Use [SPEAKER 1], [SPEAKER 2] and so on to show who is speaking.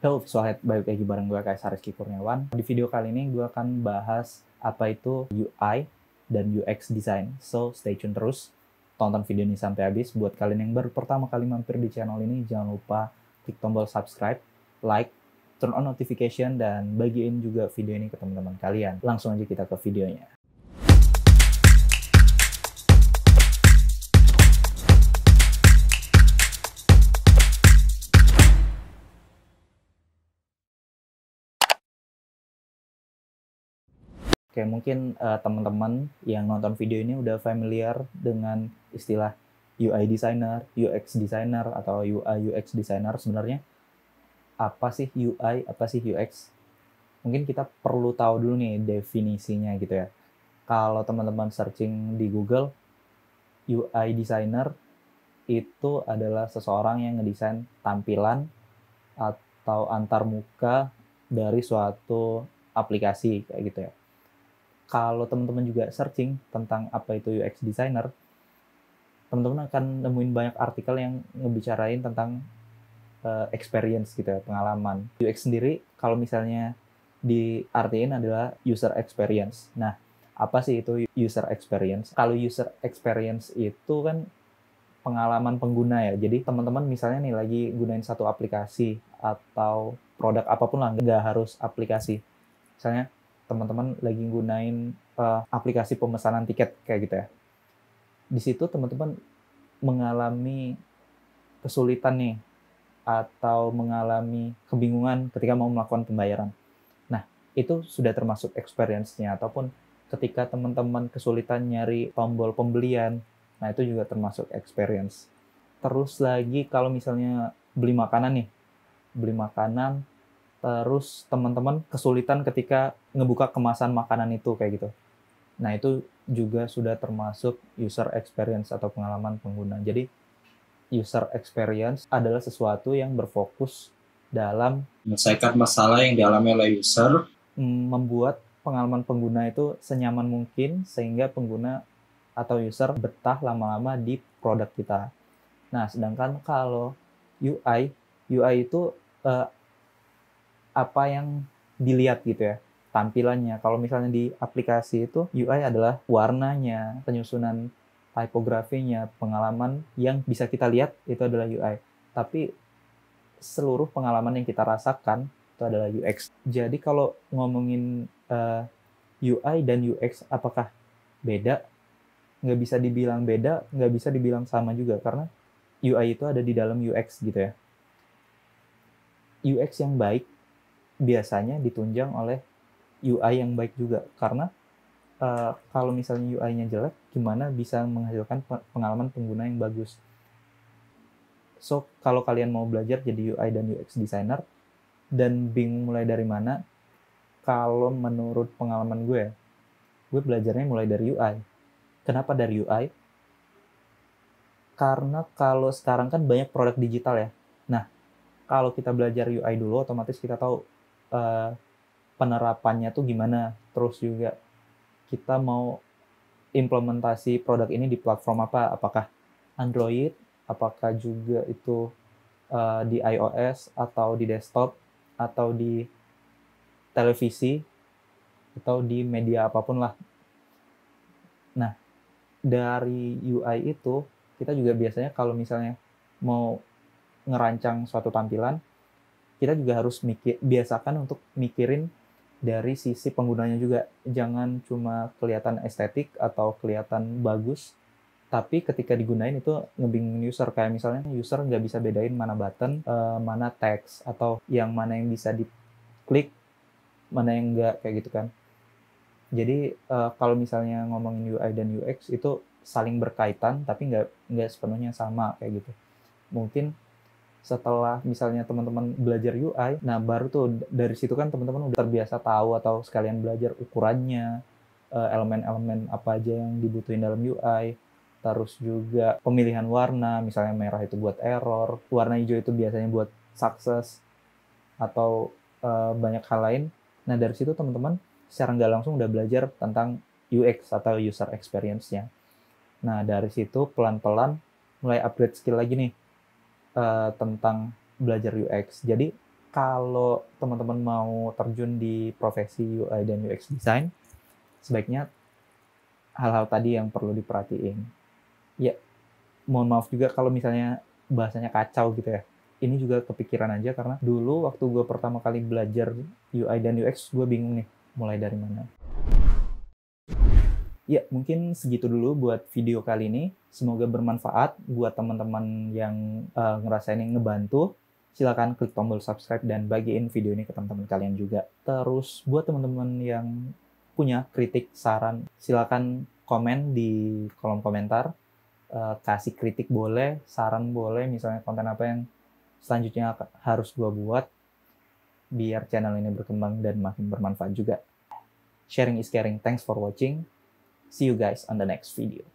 [SPEAKER 1] Halo Visualhead, balik lagi bareng gue Kaisar Rizky Kurniawan. Di video kali ini gue akan bahas apa itu UI dan UX design. So stay tune terus, tonton video ini sampai habis. Buat kalian yang baru pertama kali mampir di channel ini, jangan lupa klik tombol subscribe, like, turn on notification, dan bagiin juga video ini ke teman-teman kalian. Langsung aja kita ke videonya. Oke, mungkin teman-teman yang nonton video ini udah familiar dengan istilah UI designer, UX designer, atau UI UX designer. Sebenarnya apa sih UI, apa sih UX? Mungkin kita perlu tahu dulu nih definisinya gitu ya. Kalau teman-teman searching di Google, UI designer itu adalah seseorang yang ngedesain tampilan atau antarmuka dari suatu aplikasi kayak gitu ya. Kalau teman-teman juga searching tentang apa itu UX designer, teman-teman akan nemuin banyak artikel yang ngebicarain tentang experience gitu ya, pengalaman. UX sendiri kalau misalnya diartiin adalah user experience. Nah, apa sih itu user experience? Kalau user experience itu kan pengalaman pengguna ya. Jadi teman-teman misalnya nih lagi gunain satu aplikasi atau produk apapun lah, nggak harus aplikasi. Misalnya teman-teman lagi gunain aplikasi pemesanan tiket kayak gitu ya. Di situ teman-teman mengalami kesulitan nih atau mengalami kebingungan ketika mau melakukan pembayaran. Nah, itu sudah termasuk experience-nya, ataupun ketika teman-teman kesulitan nyari tombol pembelian, nah itu juga termasuk experience. Terus lagi kalau misalnya beli makanan, terus teman-teman kesulitan ketika ngebuka kemasan makanan itu kayak gitu. Nah, itu juga sudah termasuk user experience atau pengalaman pengguna. Jadi, user experience adalah sesuatu yang berfokus dalam
[SPEAKER 2] menyelesaikan masalah yang dialami oleh user,
[SPEAKER 1] membuat pengalaman pengguna itu senyaman mungkin sehingga pengguna atau user betah lama-lama di produk kita. Nah, sedangkan kalau UI itu apa yang dilihat gitu ya, tampilannya. Kalau misalnya di aplikasi itu UI adalah warnanya, penyusunan tipografinya, pengalaman yang bisa kita lihat itu adalah UI. Tapi seluruh pengalaman yang kita rasakan itu adalah UX. Jadi kalau ngomongin UI dan UX apakah beda? Nggak bisa dibilang beda, nggak bisa dibilang sama juga, karena UI itu ada di dalam UX gitu ya. UX yang baik biasanya ditunjang oleh UI yang baik juga, karena kalau misalnya UI-nya jelek, gimana bisa menghasilkan pengalaman pengguna yang bagus. So, kalau kalian mau belajar jadi UI dan UX designer dan bingung mulai dari mana, kalau menurut pengalaman gue belajarnya mulai dari UI. Kenapa dari UI? Karena kalau sekarang kan banyak produk digital ya. Nah, kalau kita belajar UI dulu, otomatis kita tahu penerapannya tuh gimana. Terus juga kita mau implementasi produk ini di platform apa? Apakah Android? Apakah juga itu di iOS atau di desktop atau di televisi atau di media apapun lah. Nah, dari UI itu kita juga biasanya kalau misalnya mau ngerancang suatu tampilan, kita juga harus biasakan untuk mikirin dari sisi penggunanya juga. Jangan cuma kelihatan estetik atau kelihatan bagus, tapi ketika digunain itu ngebingungin user. Kayak misalnya user nggak bisa bedain mana button, mana teks, atau yang mana yang bisa diklik, mana yang nggak, kayak gitu kan. Jadi kalau misalnya ngomongin UI dan UX itu saling berkaitan, tapi nggak sepenuhnya sama kayak gitu. Mungkin setelah misalnya teman-teman belajar UI, nah baru tuh dari situ kan teman-teman udah terbiasa tahu atau sekalian belajar ukurannya, elemen-elemen apa aja yang dibutuhin dalam UI, terus juga pemilihan warna, misalnya merah itu buat error, warna hijau itu biasanya buat success, atau banyak hal lain. Nah dari situ teman-teman secara nggak langsung udah belajar tentang UX atau user experience-nya. Nah dari situ pelan-pelan mulai upgrade skill lagi nih tentang belajar UX. Jadi kalau teman-teman mau terjun di profesi UI dan UX design, sebaiknya hal-hal tadi yang perlu diperhatiin. Ya, mohon maaf juga kalau misalnya bahasanya kacau gitu ya. Ini juga kepikiran aja karena dulu waktu gue pertama kali belajar UI dan UX, gue bingung nih mulai dari mana. Ya, mungkin segitu dulu buat video kali ini. Semoga bermanfaat buat teman-teman yang ngerasain yang ngebantu. Silakan klik tombol subscribe dan bagiin video ini ke teman-teman kalian juga. Terus buat teman-teman yang punya kritik, saran, silakan komen di kolom komentar. Kasih kritik boleh, saran boleh, misalnya konten apa yang selanjutnya harus gue buat biar channel ini berkembang dan makin bermanfaat juga. Sharing is caring. Thanks for watching. See you guys on the next video.